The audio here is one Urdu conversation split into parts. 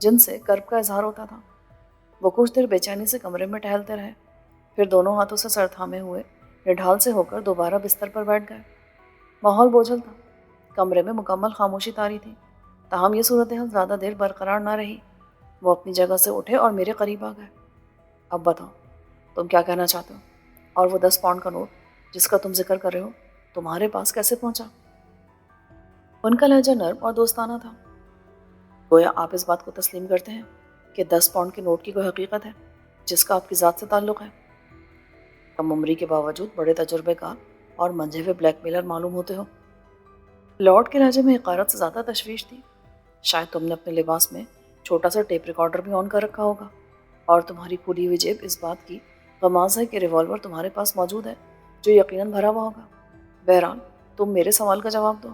جن سے کرب کا اظہار ہوتا تھا۔ وہ کچھ دیر بے چینی سے کمرے میں ٹہلتے رہے، پھر دونوں ہاتھوں سے سر تھامے ہوئے نڈھال سے ہو کر دوبارہ بستر پر بیٹھ گئے۔ ماحول بوجھل تھا، کمرے میں مکمل خاموشی طاری تھی، تاہم یہ صورتحال زیادہ دیر برقرار نہ رہی۔ وہ اپنی جگہ سے اٹھے اور میرے قریب آ گئے۔ اب بتاؤ، تم کیا کہنا چاہتے ہو؟ اور وہ 10 پاؤنڈ کا نوٹ جس کا تم ذکر کر رہے ہو تمہارے پاس کیسے پہنچا؟ ان کا لہجہ نرم اور دوستانہ تھا، گویا آپ اس بات کو تسلیم کرتے ہیں کہ 10 پاؤنڈ کے نوٹ کی کوئی حقیقت ہے جس کا آپ کی ذات سے تعلق ہے۔ کم عمری کے باوجود بڑے تجربے کار اور منجھے ہوئے بلیک میلر معلوم ہوتے ہو۔ لارڈ کے لہجے میں حقارت سے زیادہ تشویش تھی۔ شاید تم نے اپنے لباس میں چھوٹا سا ٹیپ ریکارڈر بھی آن کر رکھا ہوگا، اور تمہاری کھلی ہوئی جیب اس بات کی غماز ہے کہ ریوالور تمہارے پاس موجود ہے جو یقیناً بھرا ہوا ہوگا۔ بہرحال تم میرے سوال کا جواب دو۔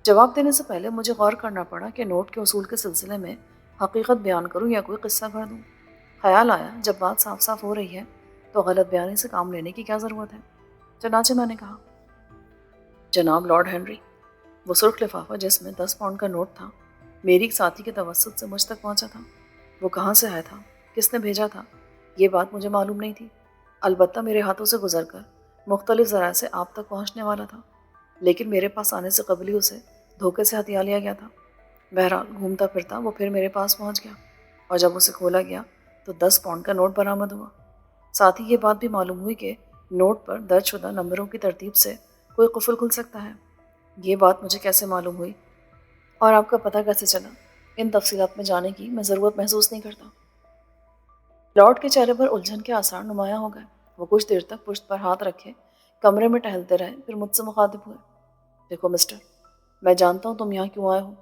جواب دینے سے پہلے مجھے غور کرنا پڑا کہ نوٹ کے اصول کے سلسلے میں حقیقت بیان کروں یا کوئی قصہ گھڑ دوں۔ خیال آیا جب بات صاف صاف ہو رہی ہے تو غلط بیانی سے کام لینے کی کیا ضرورت ہے۔ چنانچہ میں نے کہا، جناب لارڈ ہنری، وہ سرخ لفافہ جس میں 10 پاؤنڈ کا نوٹ تھا میری ایک ساتھی کے توسط سے مجھ تک پہنچا تھا۔ وہ کہاں سے آیا تھا، کس نے بھیجا تھا، یہ بات مجھے معلوم نہیں تھی۔ البتہ میرے ہاتھوں سے گزر کر مختلف ذرائع سے آپ تک پہنچنے والا تھا، لیکن میرے پاس آنے سے قبل ہی اسے دھوکے سے ہتھیا لیا گیا تھا۔ بہرحال گھومتا پھرتا وہ پھر میرے پاس پہنچ گیا، اور جب اسے کھولا گیا تو 10 پاؤنڈ کا نوٹ برآمد ہوا۔ ساتھ ہی یہ بات بھی معلوم ہوئی کہ نوٹ پر درج شدہ نمبروں کی ترتیب سے کوئی قفل کھل سکتا ہے۔ یہ بات مجھے کیسے معلوم ہوئی اور آپ کا پتہ کیسے چلا، ان تفصیلات میں جانے کی میں ضرورت محسوس نہیں کرتا۔ لارڈ کے چہرے پر الجھن کے آثار نمایاں ہو گئے۔ وہ کچھ دیر تک پشت پر ہاتھ رکھے کمرے میں ٹہلتے رہے، پھر مجھ سے مخاطب ہوئے۔ دیکھو مسٹر، میں جانتا ہوں تم یہاں کیوں آئے ہو۔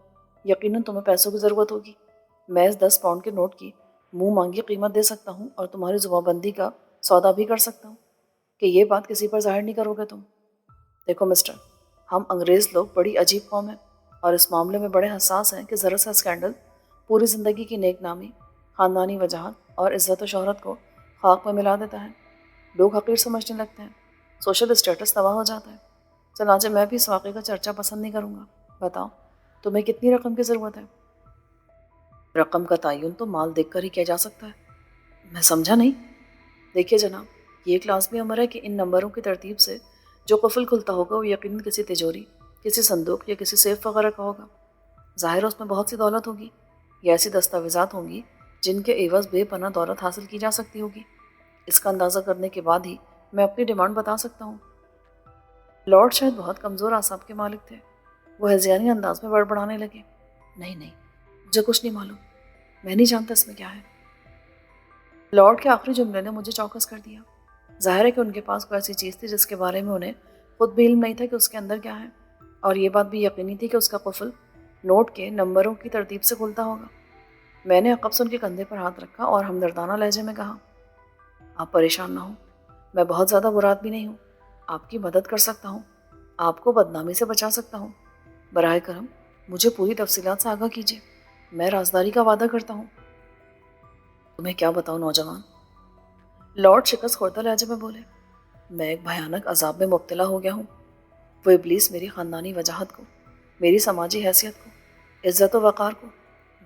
یقیناً تمہیں پیسوں کی ضرورت ہوگی۔ میں اس 10 پاؤنڈ کے نوٹ کی منہ مانگی قیمت دے سکتا ہوں اور تمہاری زبان بندی کا سودا بھی کر سکتا ہوں کہ یہ بات کسی پر ظاہر نہیں کرو گے تم۔ دیکھو مسٹر، ہم انگریز لوگ بڑی عجیب قوم ہیں اور اس معاملے میں بڑے حساس ہیں کہ ذرا سا اسکینڈل پوری زندگی کی نیک نامی، خاندانی وجاہت اور عزت و شہرت کو خاک میں ملا دیتا ہے۔ لوگ حقیر سمجھنے لگتے ہیں، سوشل اسٹیٹس تباہ ہو جاتا ہے۔ چنانچہ میں بھی اس واقعے کا چرچا پسند نہیں کروں گا۔ بتاؤ، تمہیں کتنی رقم کی ضرورت ہے؟ رقم کا تعین تو مال دیکھ کر ہی کیا جا سکتا ہے۔ میں سمجھا نہیں۔ دیکھیے جناب، یہ ایک لازمی امر ہے کہ ان نمبروں کی ترتیب سے جو قفل کھلتا ہوگا وہ یقیناً کسی تجوری، کسی صندوق یا کسی سیف وغیرہ کا ہوگا۔ ظاہر ہے اس میں بہت سی دولت ہوگی یا ایسی دستاویزات ہوں گی جن کے عوض بے پناہ دولت حاصل کی جا سکتی ہوگی۔ اس کا اندازہ کرنے کے بعد ہی میں اپنی ڈیمانڈ بتا سکتا ہوں۔ لارڈ شاید بہت کمزور اعصاب کے مالک تھے۔ وہ ہذیانی انداز میں بڑبڑانے لگے، نہیں نہیں، مجھے کچھ نہیں معلوم، میں نہیں جانتا اس میں کیا ہے۔ لارڈ کے آخری جملے نے مجھے چوکس کر دیا۔ ظاہر ہے کہ ان کے پاس کوئی ایسی چیز تھی جس کے بارے میں انہیں خود بھی علم نہیں تھا کہ اس کے اندر کیا ہے، اور یہ بات بھی یقینی تھی کہ اس کا قفل نوٹ کے نمبروں کی ترتیب سے کھلتا ہوگا۔ میں نے عقب سے ان کے کندھے پر ہاتھ رکھا اور ہمدردانہ لہجے میں کہا، آپ پریشان نہ ہوں، میں بہت زیادہ برا آدمی نہیں ہوں، آپ کی مدد کر سکتا ہوں، آپ کو بدنامی سے بچا سکتا ہوں۔ براہ کرم مجھے پوری تفصیلات سے آگاہ کیجیے، میں رازداری کا وعدہ کرتا ہوں۔ تمہیں کیا بتاؤں نوجوان، لارڈ شکست خوردہ لہجے میں بولے، میں ایک بھیانک عذاب میں مبتلا ہو گیا ہوں۔ وہ ابلیس میری خاندانی وجاہت کو، میری سماجی حیثیت کو، عزت و وقار کو،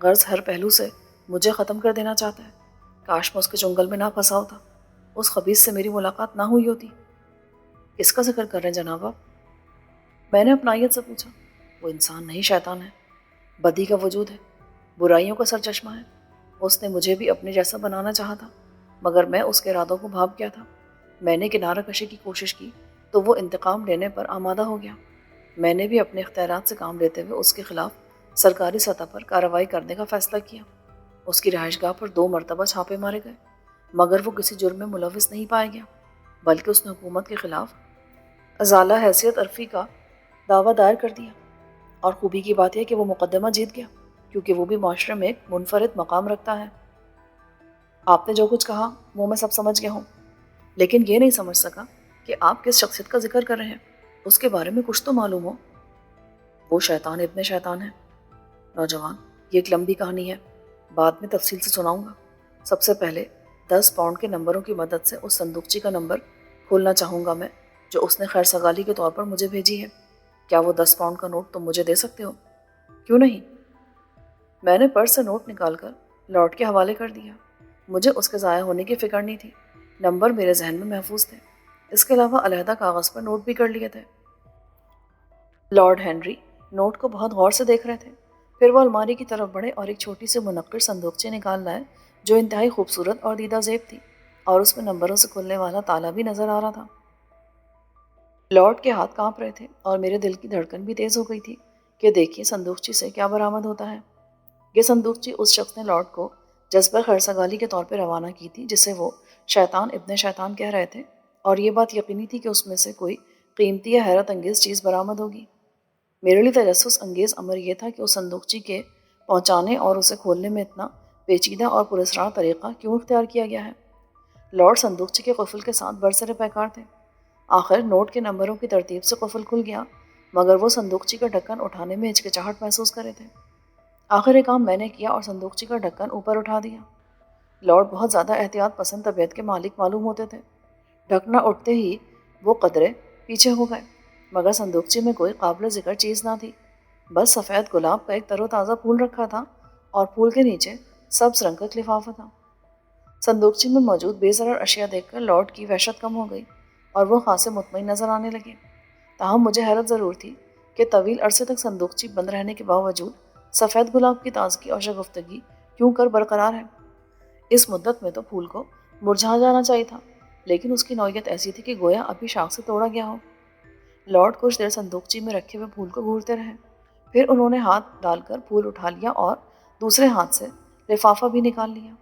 غرض ہر پہلو سے مجھے ختم کر دینا چاہتا ہے۔ کاش میں اس کے چنگل میں نہ پھنسا ہوتا، اس خبیث سے میری ملاقات نہ ہوئی ہوتی۔ کس کا ذکر کر رہے ہیں جناب آپ؟ میں نے اپنائیت سے پوچھا۔ وہ انسان نہیں، شیطان ہے، بدی کا وجود ہے، برائیوں کا سرچشمہ ہے۔ اس نے مجھے بھی اپنے جیسا بنانا چاہا تھا، مگر میں اس کے ارادوں کو بھاپ گیا تھا۔ میں نے کنارہ کشی کی کوشش کی تو وہ انتقام لینے پر آمادہ ہو گیا۔ میں نے بھی اپنے اختیارات سے کام لیتے ہوئے اس کے خلاف سرکاری سطح پر کارروائی کرنے کا فیصلہ کیا۔ اس کی رہائش گاہ پر 2 مرتبہ چھاپے مارے گئے، مگر وہ کسی جرم میں ملوث نہیں پایا گیا، بلکہ اس نے حکومت کے خلاف ازالہ حیثیت عرفی کا دعویٰ دائر کر دیا۔ اور خوبی کی بات یہ کہ وہ مقدمہ جیت گیا، کیونکہ وہ بھی معاشرے میں ایک منفرد مقام رکھتا ہے۔ آپ نے جو کچھ کہا وہ میں سب سمجھ گیا ہوں، لیکن یہ نہیں سمجھ سکا کہ آپ کس شخصیت کا ذکر کر رہے ہیں۔ اس کے بارے میں کچھ تو معلوم ہو۔ وہ شیطان ابن شیطان ہے نوجوان، یہ ایک لمبی کہانی ہے، بعد میں تفصیل سے سناؤں گا۔ سب سے پہلے 10 پاؤنڈ کے نمبروں کی مدد سے اس صندوقچی کا نمبر کھولنا چاہوں گا میں، جو اس نے خیر سگالی کے طور پر مجھے بھیجی ہے۔ کیا وہ 10 پاؤنڈ کا نوٹ تم مجھے دے سکتے ہو؟ کیوں نہیں؟ میں نے پرس سے نوٹ نکال کر لارڈ کے حوالے کر دیا۔ مجھے اس کے ضائع ہونے کی فکر نہیں تھی، نمبر میرے ذہن میں محفوظ تھے۔ اس کے علاوہ علیحدہ کاغذ پر نوٹ بھی کر لیے تھے۔ لارڈ ہنری نوٹ کو بہت غور سے دیکھ رہے تھے، پھر وہ الماری کی طرف بڑھے اور ایک چھوٹی سی منقر صندوقچے نکال لائے جو انتہائی خوبصورت اور دیدہ زیب تھی، اور اس میں نمبروں سے کھلنے والا تالا بھی نظر آ رہا تھا۔ لارڈ کے ہاتھ کانپ رہے تھے اور میرے دل کی دھڑکن بھی تیز ہو گئی تھی کہ دیکھیے صندوقچی سے کیا برآمد ہوتا ہے۔ یہ صندوقچی اس شخص نے لارڈ کو جذبہ خرسگالی کے طور پہ روانہ کی تھی جسے وہ شیطان ابن شیطان کہہ رہے تھے، اور یہ بات یقینی تھی کہ اس میں سے کوئی قیمتی یا حیرت انگیز چیز برآمد ہوگی۔ میرے لیے تجسس انگیز امر یہ تھا کہ اس صندوقچی کے پہنچانے اور اسے کھولنے میں اتنا پیچیدہ اور پراسرار طریقہ کیوں اختیار کیا گیا ہے۔ لارڈ صندوقچی کے قفل کے ساتھ برسر پیکار تھے۔ آخر نوٹ کے نمبروں کی ترتیب سے قفل کھل گیا، مگر وہ صندوقچی کا ڈھکن اٹھانے میں ہچکچاہٹ محسوس کرے تھے۔ آخر یہ کام میں نے کیا اور صندوقچی کا ڈھکن اوپر اٹھا دیا۔ لارڈ بہت زیادہ احتیاط پسند طبیعت کے مالک معلوم ہوتے تھے۔ ڈھکنا اٹھتے ہی وہ قدرے پیچھے ہو گئے، مگر صندوقچی میں کوئی قابل ذکر چیز نہ تھی، بس سفید گلاب کا ایک تر و تازہ پھول رکھا تھا اور پھول کے نیچے سبز رنگ کا لفافہ تھا۔ صندوقچی میں موجود بے ضرر اشیاء دیکھ کر لارڈ کی وحشت کم ہو گئی اور وہ خاصے مطمئن نظر آنے لگے۔ تاہم مجھے حیرت ضرور تھی کہ طویل عرصے تک صندوقچی بند رہنے کے باوجود سفید گلاب کی تازگی اور شگفتگی کیوں کر برقرار ہے۔ اس مدت میں تو پھول کو مرجھا جانا چاہیے تھا، لیکن اس کی نوعیت ایسی تھی کہ گویا ابھی شاخ سے توڑا گیا ہو۔ لارڈ کچھ دیر صندوقچی میں رکھے ہوئے پھول کو گھورتے رہے، پھر انہوں نے ہاتھ ڈال کر پھول اٹھا لیا اور دوسرے ہاتھ سے لفافہ بھی نکال لیا۔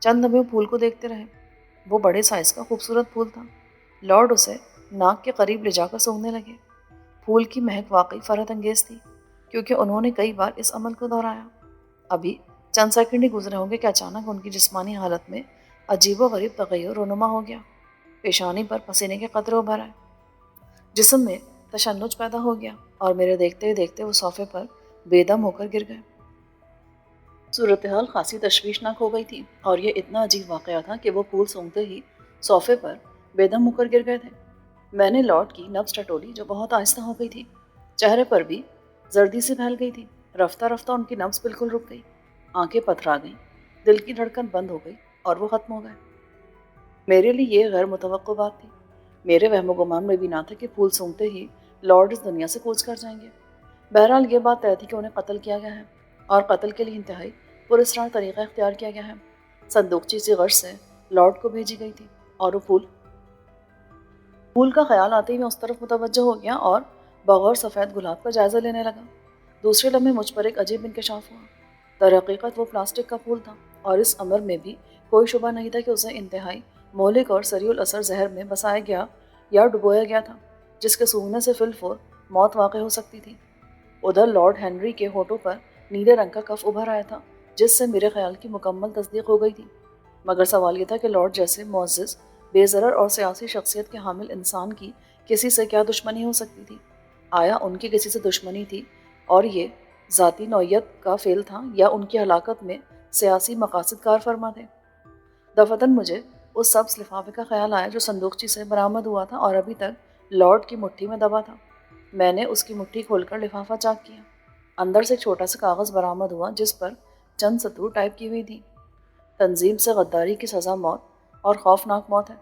چند لمحے پھول کو دیکھتے رہے۔ وہ بڑے سائز کا خوبصورت پھول تھا۔ لارڈ اسے ناک کے قریب لے جا کر سونگھنے لگے۔ پھول کی مہک واقعی فرحت انگیز تھی، کیونکہ انہوں نے کئی بار اس عمل کو دہرایا۔ ابھی چند سیکنڈ ہی گزرے ہوں گے کہ اچانک ان کی جسمانی حالت میں عجیب و غریب تغیر رونما ہو گیا۔ پیشانی پر پسینے کے قطرے ابھر آئے، جسم میں تشنج پیدا ہو گیا اور میرے دیکھتے ہی دیکھتے وہ صوفے پر بے دم ہو کر گر گئے۔ صورتحال خاصی تشویشناک ہو گئی تھی، اور یہ اتنا عجیب واقعہ تھا کہ وہ پھول سونگتے ہی صوفے پر بے دم ہو کر گر گئے تھے۔ میں نے لارڈ کی نبض ٹٹولی جو بہت آہستہ ہو گئی تھی، چہرے پر بھی زردی سی پھیل گئی تھی۔ رفتہ رفتہ ان کی نبض بالکل رک گئی، آنکھیں پتھرا گئیں، دل کی دھڑکن بند ہو گئی اور وہ ختم ہو گئے۔ میرے لیے یہ غیر متوقع بات تھی۔ میرے وہم و گمان میں بھی نہ تھا کہ پھول سونگتے ہی لارڈ اس دنیا سے کوچ کر جائیں گے۔ بہرحال یہ بات طے تھی کہ انہیں قتل کیا گیا ہے، اور قتل کے لیے انتہائی پراسرار طریقہ اختیار کیا گیا ہے۔ صندوقچی سی غش سے لارڈ کو بھیجی گئی تھی، اور وہ پھول کا خیال آتے ہی میں اس طرف متوجہ ہو گیا اور بغور سفید گلاب کا جائزہ لینے لگا۔ دوسرے لمحے مجھ پر ایک عجیب انکشاف ہوا۔ در حقیقت وہ پلاسٹک کا پھول تھا، اور اس امر میں بھی کوئی شبہ نہیں تھا کہ اسے انتہائی مہلک اور سریع الاثر زہر میں بسایا گیا یا ڈبویا گیا تھا، جس کے سونگھنے سے فی الفور موت واقع ہو سکتی تھی۔ ادھر لارڈ ہنری کے ہونٹوں پر نیلے رنگ کا کف ابھر آیا تھا، جس سے میرے خیال کی مکمل تصدیق ہو گئی تھی۔ مگر سوال یہ تھا کہ لارڈ جیسے معزز، بے ضرر اور سیاسی شخصیت کے حامل انسان کی کسی سے کیا دشمنی ہو سکتی تھی؟ آیا ان کی کسی سے دشمنی تھی اور یہ ذاتی نوعیت کا فعل تھا، یا ان کی ہلاکت میں سیاسی مقاصد کار فرما تھے؟ دفتن مجھے اس سبز لفافے کا خیال آیا جو صندوقچی سے برآمد ہوا تھا اور ابھی تک لارڈ کی مٹھی میں دبا تھا۔ میں نے اس کی مٹھی کھول کر لفافہ چاک کیا۔ اندر سے ایک چھوٹا سا کاغذ برآمد ہوا جس پر چند سطور ٹائپ کی ہوئی تھی۔ تنظیم سے غداری کی سزا موت اور خوفناک موت ہے۔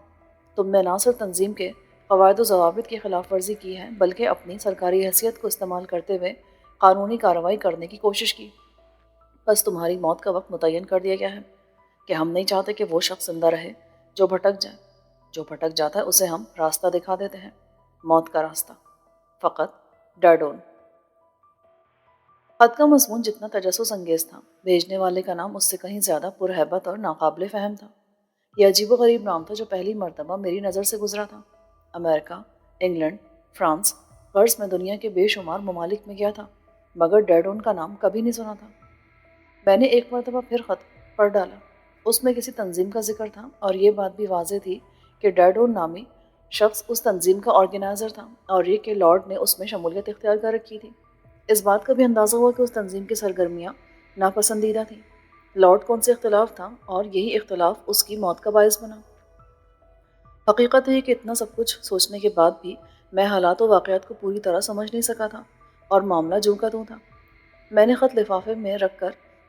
تم نے نہ صرف تنظیم کے قواعد و ضوابط کی خلاف ورزی کی ہے، بلکہ اپنی سرکاری حیثیت کو استعمال کرتے ہوئے قانونی کارروائی کرنے کی کوشش کی۔ بس تمہاری موت کا وقت متعین کر دیا گیا ہے کہ ہم نہیں چاہتے کہ وہ شخص زندہ رہے جو بھٹک جائے۔ جو بھٹک جاتا ہے اسے ہم راستہ دکھا دیتے ہیں، موت کا راستہ، فقط ڈیڈون۔ خط کا مضمون جتنا تجسس انگیز تھا، بھیجنے والے کا نام اس سے کہیں زیادہ پرہیبت اور ناقابل فہم تھا۔ یہ عجیب و غریب نام تھا جو پہلی مرتبہ میری نظر سے گزرا تھا۔ امریکہ، انگلینڈ، فرانس، غرض میں دنیا کے بے شمار ممالک میں گیا تھا، مگر ڈیڈون کا نام کبھی نہیں سنا تھا۔ میں نے ایک مرتبہ پھر خط پڑھ ڈالا۔ اس میں کسی تنظیم کا ذکر تھا، اور یہ بات بھی واضح تھی کہ ڈیڈون نامی شخص اس تنظیم کا آرگنائزر تھا، اور یہ کہ لارڈ نے اس میں شمولیت اختیار کر رکھی تھی۔ اس بات کا بھی اندازہ ہوا کہ اس تنظیم کی سرگرمیاں ناپسندیدہ تھیں۔ لارڈ کو ان سے اختلاف تھا، اور یہی اختلاف اس کی موت کا باعث بنا۔ حقیقت ہے کہ اتنا سب کچھ سوچنے کے بعد بھی میں حالات و واقعات کو پوری طرح سمجھ نہیں سکا تھا، اور معاملہ جوں کا توں تھا۔ میں نے خط لفافے میں رکھ کر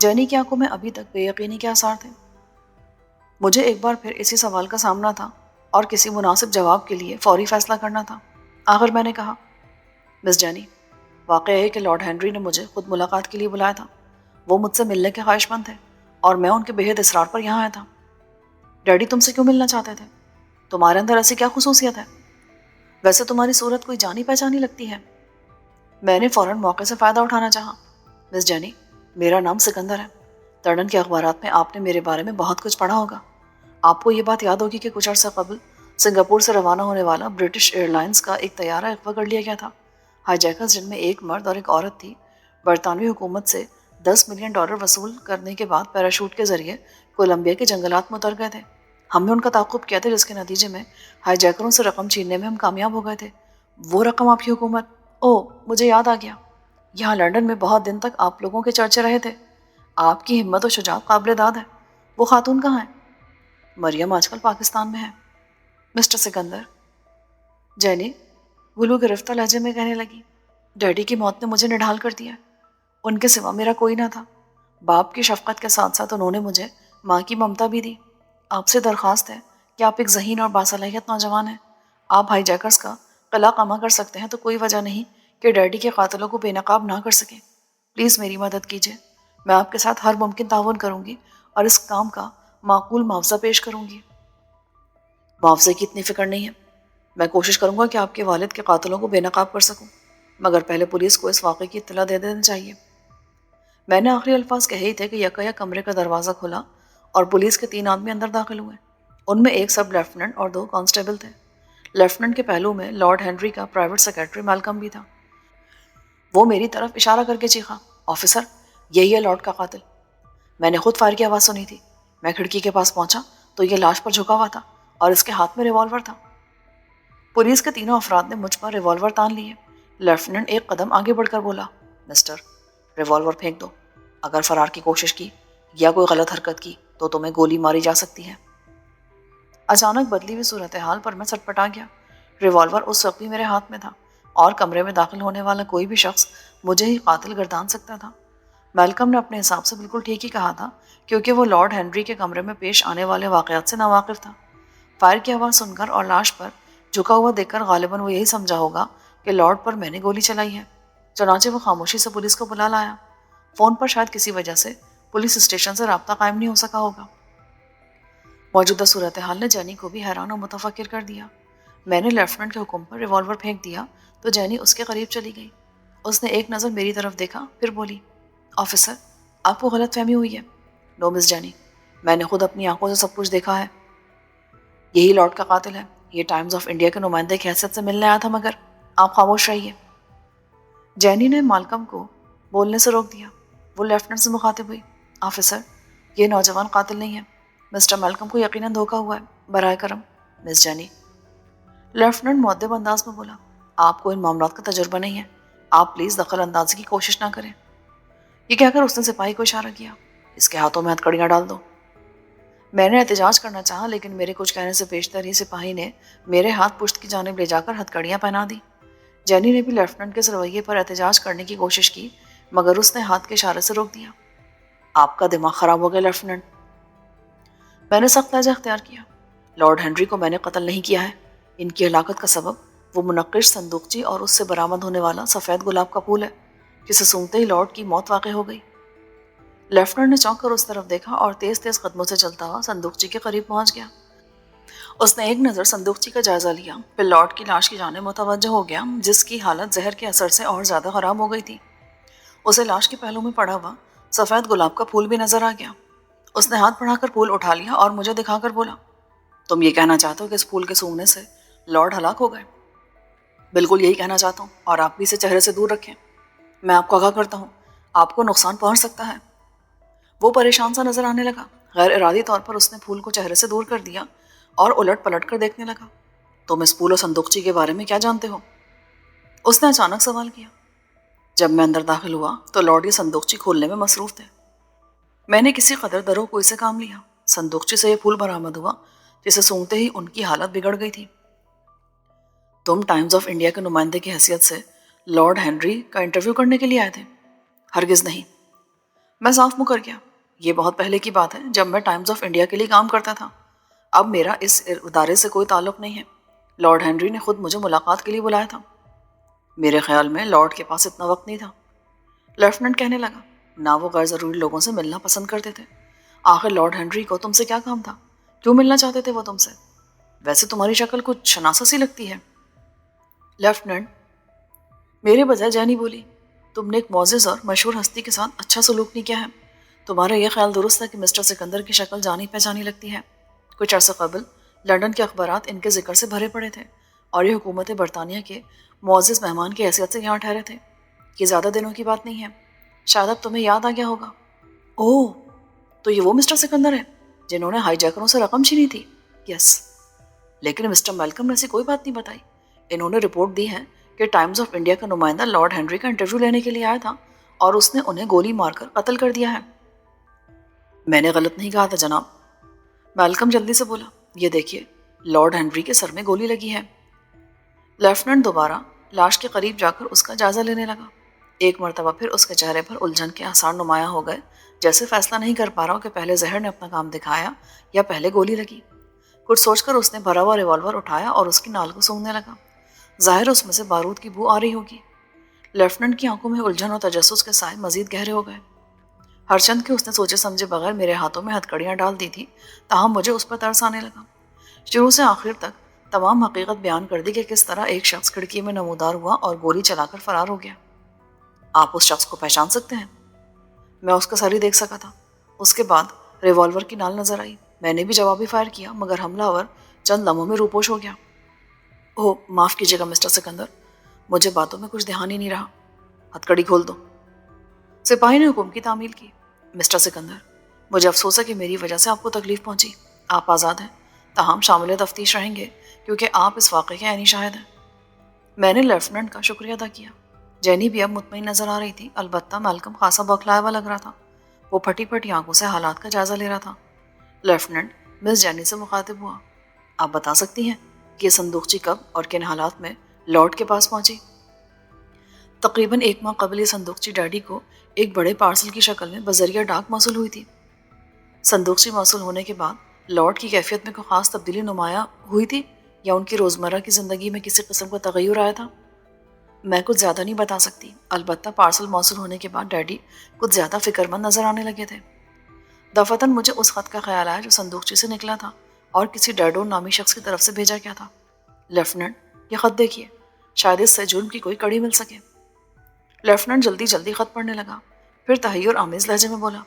جینی کی آنکھوں میں ابھی تک بے یقینی کے آثار تھے۔ مجھے ایک بار پھر اسی سوال کا سامنا تھا اور کسی مناسب جواب کے لیے فوری فیصلہ کرنا تھا۔ آخر میں نے کہا، مس جینی، واقعہ ہے کہ لارڈ ہنری نے مجھے خود ملاقات کے لیے بلایا تھا۔ وہ مجھ سے ملنے کے خواہش مند تھے اور میں ان کے بے حد اصرار پر یہاں آیا تھا۔ ڈیڈی تم سے کیوں ملنا چاہتے تھے؟ تمہارے اندر ایسی کیا خصوصیت ہے؟ ویسے تمہاری صورت کوئی جانی پہچانی لگتی ہے۔ میں نے فوراً موقع سے فائدہ اٹھانا چاہا۔ مس جینی، میرا نام سکندر ہے۔ لندن کے اخبارات میں آپ نے میرے بارے میں بہت کچھ پڑھا ہوگا۔ آپ کو یہ بات یاد ہوگی کہ کچھ عرصہ قبل سنگاپور سے روانہ ہونے والا برٹش ایئر لائنز کا ایک طیارہ اغوا کر لیا گیا تھا۔ ہائی جیکرز، جن میں ایک مرد اور ایک عورت تھی، برطانوی حکومت سے $10 ملین وصول کرنے کے بعد پیراشوٹ کے ذریعے کولمبیا کے جنگلات میں اتر گئے تھے۔ ہم نے ان کا تعاقب کیا تھا، جس کے نتیجے میں ہائی جیکروں سے رقم چھیننے میں ہم کامیاب ہو گئے تھے۔ وہ رقم آپ کی حکومت… مجھے یاد آ گیا۔ یہاں لندن میں بہت دن تک آپ لوگوں کے چرچے رہے تھے۔ آپ کی ہمت و شجاعت قابل داد ہے۔ وہ خاتون کہاں ہے؟ مریم آج کل پاکستان میں ہے، مسٹر سکندر، جینی گلو گرفتہ لہجے میں کہنے لگی۔ ڈیڈی کی موت نے مجھے نڈھال کر دیا۔ ان کے سوا میرا کوئی نہ تھا۔ باپ کی شفقت کے ساتھ ساتھ انہوں نے مجھے ماں کی ممتا بھی دی۔ آپ سے درخواست ہے کہ آپ ایک ذہین اور باصلاحیت نوجوان ہیں۔ آپ ہائی جیکرز کا قلع قمع کر سکتے ہیں، تو کوئی وجہ نہیں کہ ڈیڈی کے قاتلوں کو بے نقاب نہ کر سکیں۔ پلیز میری مدد کیجیے۔ میں آپ کے ساتھ ہر ممکن تعاون کروں گی اور اس کام کا معقول معاوضہ پیش کروں گی۔ معاوضے کی اتنی فکر نہیں ہے۔ میں کوشش کروں گا کہ آپ کے والد کے قاتلوں کو بے نقاب کر سکوں، مگر پہلے پولیس کو اس واقعے کی اطلاع دے دینا چاہیے۔ میں نے آخری الفاظ کہے ہی تھے کہ یکا یک کمرے کا دروازہ کھلا اور پولیس کے 3 آدمی اندر داخل ہوئے۔ ان میں ایک سب لیفٹیننٹ اور 2 کانسٹیبل تھے۔ لیفٹیننٹ کے پہلو میں لارڈ ہنری کا پرائیویٹ سیکرٹری میلکم بھی تھا۔ وہ میری طرف اشارہ کر کے چیخا، آفیسر، یہی ہے لارڈ کا قاتل۔ میں نے خود فائر کی آواز سنی تھی۔ میں کھڑکی کے پاس پہنچا تو یہ لاش پر جھکا ہوا تھا اور اس کے ہاتھ میں ریوالور تھا۔ پولیس کے تینوں افراد نے مجھ پر ریوالور تان لیے۔ لیفٹیننٹ ایک قدم آگے بڑھ کر بولا، مسٹر، ریوالور پھینک دو۔ اگر فرار کی کوشش کی یا کوئی غلط حرکت کی تو تمہیں گولی ماری جا سکتی ہے۔ اچانک بدلی ہوئی صورتحال پر میں سٹپٹا گیا۔ ریوالور اس وقت بھی میرے ہاتھ میں تھا اور کمرے میں داخل ہونے والا کوئی بھی شخص مجھے ہی قاتل گردان سکتا تھا۔ میلکم نے اپنے حساب سے بالکل ٹھیک ہی کہا تھا، کیونکہ وہ لارڈ ہنری کے کمرے میں پیش آنے والے واقعات سے ناواقف تھا۔ فائر کی آواز سن کر اور لاش پر جھکا ہوا دیکھ کر غالباً وہ یہی سمجھا ہوگا کہ لارڈ پر میں نے گولی چلائی ہے۔ چنانچہ وہ خاموشی سے پولیس کو بلا لایا۔ فون پر شاید کسی وجہ سے پولیس اسٹیشن سے رابطہ قائم نہیں ہو سکا ہوگا۔ موجودہ صورتحال نے جینی کو بھی حیران و متفکر کر دیا۔ میں نے لیفٹیننٹ کے حکم پر ریوالور پھینک دیا تو جینی اس کے قریب چلی گئی۔ اس نے ایک نظر میری طرف دیکھا، پھر بولی، آفیسر، آپ کو غلط فہمی ہوئی ہے۔ نو مس جینی، میں نے خود اپنی آنکھوں سے سب کچھ دیکھا ہے۔ یہی لارڈ کا قاتل ہے۔ یہ ٹائمز آف انڈیا کے نمائندے کی حیثیت سے ملنے آیا تھا، مگر آپ خاموش رہیے۔ جینی نے مالکم کو بولنے سے روک دیا۔ وہ لیفٹیننٹ سے مخاطب ہوئی، آفیسر، یہ نوجوان قاتل نہیں ہے۔ مسٹر میلکم کو یقیناً دھوکا ہوا ہے۔ برائے کرم مس جینی۔ لیفٹیننٹ مؤدب انداز میں بولا، آپ کو ان معاملات کا تجربہ نہیں ہے۔ آپ پلیز دخل اندازی کی کوشش نہ کریں۔ یہ کہہ کر اس نے سپاہی کو اشارہ کیا، اس کے ہاتھوں میں ہتھکڑیاں ڈال دو۔ میں نے احتجاج کرنا چاہا، لیکن میرے کچھ کہنے سے پیشتر ہی سپاہی نے میرے ہاتھ پشت کی جانب لے جا کر ہتھکڑیاں پہنا دی۔ جینی نے بھی لیفٹیننٹ کے اس رویے پر احتجاج کرنے کی کوشش کی، مگر اس نے ہاتھ کے اشارے سے روک دیا۔ آپ کا دماغ خراب ہو گیا لیفٹیننٹ۔ میں نے سخت لہجہ اختیار کیا۔ لارڈ ہنری کو میں نے قتل نہیں کیا ہے۔ ان کی ہلاکت کا سبب وہ منقش صندوقچی اور اس سے برآمد ہونے والا سفید گلاب کا پھول ہے، جسے سونگتے ہی لارڈ کی موت واقع ہو گئی۔ لیفٹیننٹ نے چونک کر اس طرف دیکھا اور تیز تیز قدموں سے چلتا ہوا صندوقچی کے قریب پہنچ گیا۔ اس نے ایک نظر صندوقچی کا جائزہ لیا، پھر لارڈ کی لاش کی جانب متوجہ ہو گیا، جس کی حالت زہر کے اثر سے اور زیادہ خراب ہو گئی تھی۔ اسے لاش کے پہلو میں پڑا ہوا سفید گلاب کا پھول بھی نظر آ گیا۔ اس نے ہاتھ بڑھا کر پھول اٹھا لیا اور مجھے دکھا کر بولا، تم یہ کہنا چاہتے ہو کہ اس پھول کے سونگنے سے لارڈ ہلاک ہو گئے؟ بالکل یہی کہنا چاہتا ہوں، اور آپ بھی اسے چہرے سے دور رکھیں۔ میں آپ کو آگاہ کرتا ہوں، آپ کو نقصان پہنچ سکتا ہے۔ وہ پریشان سا نظر آنے لگا۔ غیر ارادی طور پر اس نے پھول کو چہرے سے دور کر دیا اور الٹ پلٹ کر دیکھنے لگا۔ تم اس پھول و صندوقچی کے بارے میں کیا جانتے ہو؟ اس نے اچانک سوال کیا۔ جب میں اندر داخل ہوا تو لارڈ یہ صندوقچی کھولنے میں مصروف تھے۔ میں نے کسی قدر درو کوئی سے کام لیا۔ صندوقچی سے یہ پھول برآمد ہوا، جسے سونگتے ہی ان کی حالت بگڑ گئی تھی۔ تم ٹائمز آف انڈیا کے نمائندے کی حیثیت سے لارڈ ہنری کا انٹرویو کرنے کے لیے آئے تھے؟ ہرگز نہیں۔ میں صاف مکر گیا۔ یہ بہت پہلے کی بات ہے، جب میں ٹائمز آف انڈیا کے لیے کام کرتا تھا۔ اب میرا اس ادارے سے کوئی تعلق نہیں ہے۔ لارڈ ہنری نے خود مجھے ملاقات کے لیے بلایا تھا۔ میرے خیال میں لارڈ کے پاس اتنا وقت نہیں تھا، لیفٹیننٹ کہنے لگا۔ نہ وہ غیر ضروری لوگوں سے ملنا پسند کرتے تھے۔ آخر لارڈ ہنری کو تم سے کیا کام تھا؟ کیوں ملنا چاہتے تھے وہ تم سے؟ ویسے تمہاری شکل کچھ شناسا سی لگتی ہے۔ لیفٹیننٹ میرے بجائے جینی بولی، تم نے ایک معزز اور مشہور ہستی کے ساتھ اچھا سلوک نہیں کیا ہے۔ تمہارا یہ خیال درست ہے کہ مسٹر سکندر کی شکل جانی پہچانی لگتی ہے۔ کچھ عرصہ قبل لندن کے اخبارات ان کے ذکر سے بھرے پڑے تھے اور یہ حکومت برطانیہ کے معزز مہمان کی حیثیت سے یہاں ٹھہرے تھے۔ یہ زیادہ دنوں کی بات نہیں ہے، شاید اب تمہیں یاد آ گیا ہوگا۔ اوہ، تو یہ وہ مسٹر سکندر ہیں جنہوں نے ہائی جیکروں سے رقم چھینی تھی؟ یس۔ لیکن مسٹر میلکم نے ایسی کوئی بات نہیں بتائی۔ انہوں نے رپورٹ دی ہے کہ ٹائمز آف انڈیا کا نمائندہ لارڈ ہنری کا انٹرویو لینے کے لیے آیا تھا اور اس نے انہیں گولی مار کر قتل کر دیا ہے۔ میں نے غلط نہیں کہا تھا جناب، میلکم جلدی سے بولا۔ یہ دیکھیے، لارڈ ہنری کے سر میں گولی لگی ہے۔ لیفٹیننٹ دوبارہ لاش کے قریب جا کر اس کا جائزہ لینے لگا۔ ایک مرتبہ پھر اس کے چہرے پر الجھن کے آثار نمایاں ہو گئے، جیسے فیصلہ نہیں کر پا رہا ہو کہ پہلے زہر نے اپنا کام دکھایا یا پہلے گولی لگی۔ کچھ سوچ کر اس نے بھرا ہوا ریوالور اٹھایا اور اس کی نال کو سونگھنے لگا۔ ظاہر اس میں سے بارود کی بو آ رہی ہوگی۔ لیفٹیننٹ کی آنکھوں میں الجھن اور تجسس کے سائے مزید گہرے ہو گئے۔ ہرچند کہ اس نے سوچے سمجھے بغیر میرے ہاتھوں میں ہتھکڑیاں ڈال دی تھی، تاہم مجھے اس پر ترس آنے لگا۔ شروع سے آخر تک تمام حقیقت بیان کر دی کہ کس طرح ایک شخص کھڑکی میں نمودار ہوا اور گولی چلا کر فرار ہو گیا۔ آپ اس شخص کو پہچان سکتے ہیں؟ میں اس کا سر ہی دیکھ سکا تھا۔ اس کے بعد ریوالور کی نال نظر آئی۔ میں نے بھی جوابی فائر کیا، مگر حملہ آور چند لمحوں میں روپوش ہو گیا۔ اوہ، معاف کیجیے گا مسٹر سکندر، مجھے باتوں میں کچھ دھیان ہی نہیں رہا۔ ہتھکڑی کھول دو، سپاہی نے حکم کی تعمیل کی۔ مسٹر سکندر، مجھے افسوس ہے کہ میری وجہ سے آپ کو تکلیف پہنچی۔ آپ آزاد ہیں، تاہم شامل تفتیش رہیں گے، کیونکہ آپ اس واقعے کے عینی شاہد ہیں۔ میں نے لیفٹیننٹ کا شکریہ ادا کیا۔ جینی بھی اب مطمئن نظر آ رہی تھی، البتہ میلکم خاصا بوکھلایا ہوا لگ رہا تھا۔ وہ پھٹی پھٹی آنکھوں سے حالات کا جائزہ لے رہا تھا۔ لیفٹیننٹ مس جینی سے مخاطب ہوا۔ آپ بتا سکتی ہیں کہ یہ صندوقچی کب اور کن حالات میں لارڈ کے پاس پہنچی؟ تقریباً 1 ماہ قبل یہ صندوقچی ڈیڈی کو ایک بڑے پارسل کی شکل میں بذریعہ ڈاک موصول ہوئی تھی۔ صندوقچی موصول ہونے کے بعد لارڈ کی کیفیت میں کوئی خاص تبدیلی نمایاں ہوئی تھی یا ان کی روزمرہ کی زندگی میں کسی قسم کا تغیر آیا تھا؟ میں کچھ زیادہ نہیں بتا سکتی، البتہ پارسل موصول ہونے کے بعد ڈیڈی کچھ زیادہ فکر مند نظر آنے لگے تھے۔ دفعتاً مجھے اس خط کا خیال آیا جو صندوقچی سے نکلا تھا اور کسی ڈیڈون نامی شخص کی طرف سے بھیجا گیا تھا۔ لیفٹیننٹ، یہ خط دیکھیے، شاید اس سے جرم کی کوئی کڑی مل سکے۔ لیفٹیننٹ جلدی جلدی خط پڑھنے لگا، پھر تحیر آمیز لہجے میں بولا،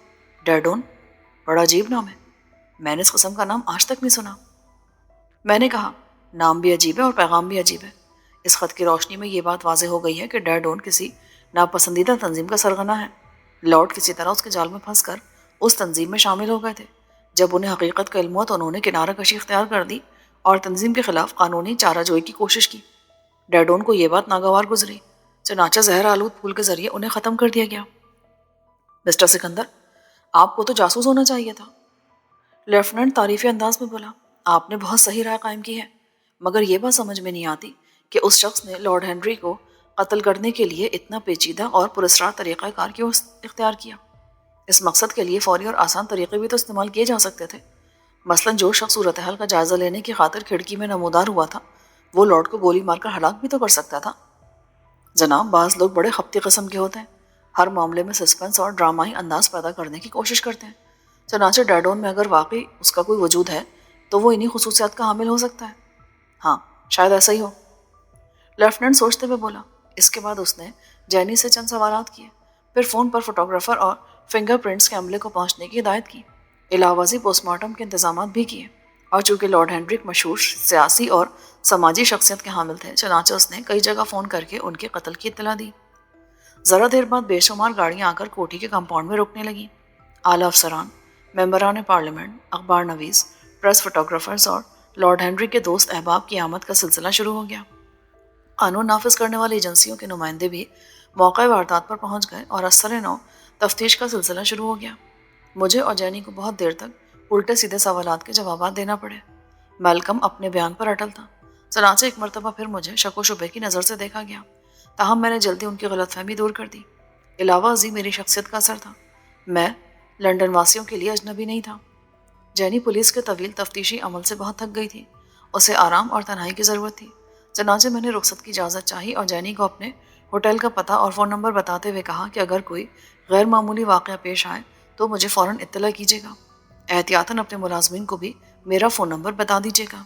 ڈیڈون؟ بڑا عجیب نام ہے، میں نے اس قسم کا نام آج تک نہیں سنا۔ میں نے کہا، نام بھی عجیب ہے اور پیغام بھی عجیب ہے۔ اس خط کی روشنی میں یہ بات واضح ہو گئی ہے کہ ڈیڈون کسی ناپسندیدہ تنظیم کا سرغنہ ہے۔ لارڈ کسی طرح اس کے جال میں پھنس کر اس تنظیم میں شامل ہو گئے تھے۔ جب انہیں حقیقت کا علم ہوا تو انہوں نے کنارہ کشی اختیار کر دی اور تنظیم کے خلاف قانونی چارہ جوئی کی کوشش کی۔ ڈیڈون کو یہ بات ناگوار گزری، چنانچہ زہر آلود پھول کے ذریعے انہیں ختم کر دیا گیا۔ مسٹر سکندر، آپ کو تو جاسوس ہونا چاہیے تھا۔ لیفٹیننٹ تعریفی انداز میں بولا، آپ نے بہت صحیح رائے قائم کی ہے، مگر یہ بات سمجھ میں نہیں آتی کہ اس شخص نے لارڈ ہنری کو قتل کرنے کے لیے اتنا پیچیدہ اور پراسرار طریقہ کار کیوں اختیار کیا؟ اس مقصد کے لیے فوری اور آسان طریقے بھی تو استعمال کیے جا سکتے تھے۔ مثلاً جو شخص صورتحال کا جائزہ لینے کی خاطر کھڑکی میں نمودار ہوا تھا، وہ لارڈ کو گولی مار کر ہلاک بھی تو کر سکتا تھا۔ جناب، بعض لوگ بڑے خپتی قسم کے ہوتے ہیں، ہر معاملے میں سسپنس اور ڈرامائی انداز پیدا کرنے کی کوشش کرتے ہیں۔ چنانچہ ڈیڈون میں اگر واقعی اس کا کوئی وجود ہے تو وہ انہی خصوصیات کا حامل ہو سکتا ہے۔ ہاں، شاید ایسا ہی ہو، لیفٹیننٹ سوچتے ہوئے بولا۔ اس کے بعد اس نے جینی سے چند سوالات کیے، پھر فون پر فوٹوگرافر اور فنگر پرنٹس کے عملے کو پہنچنے کی ہدایت کی۔ علاوہ ازیں پوسٹ مارٹم کے انتظامات بھی کیے، اور چونکہ لارڈ ہنری ایک مشہور سیاسی اور سماجی شخصیت کے حامل تھے، چنانچہ اس نے کئی جگہ فون کر کے ان کے قتل کی اطلاع دی۔ ذرا دیر بعد بے شمار گاڑیاں آ کر کوٹھی کے کمپاؤنڈ میں رکنے لگیں۔ اعلیٰ افسران، ممبران پارلیمنٹ، اخبار نویس، پریس فوٹوگرافرز اور لارڈ ہنری کے دوست احباب کی آمد کا سلسلہ شروع ہو گیا۔ قانون نافذ کرنے والی ایجنسیوں کے نمائندے بھی موقع واردات پر پہنچ گئے اور اثر نو تفتیش کا سلسلہ شروع ہو گیا۔ مجھے اور جینی کو بہت دیر تک الٹے سیدھے سوالات کے جوابات دینا پڑے۔ میلکم اپنے بیان پر اٹل تھا، چنانچہ ایک مرتبہ پھر مجھے شک و شبے کی نظر سے دیکھا گیا، تاہم میں نے جلدی ان کی غلط فہمی دور کر دی۔ علاوہ ازیں میری شخصیت کا اثر تھا، میں لندن واسیوں کے لیے اجنبی نہیں تھا۔ جینی پولیس کے طویل تفتیشی عمل سے بہت تھک گئی تھی۔ اسے آرام اور تنہائی کی ضرورت تھی۔ چنانچہ میں نے رخصت کی اجازت چاہی اور جینی کو اپنے ہوٹل کا پتہ اور فون نمبر بتاتے ہوئے کہا کہ اگر کوئی غیر معمولی واقعہ پیش آئے تو مجھے فوراً اطلاع کیجیے گا۔ احتیاطاً اپنے ملازمین کو بھی میرا فون نمبر بتا دیجیے گا۔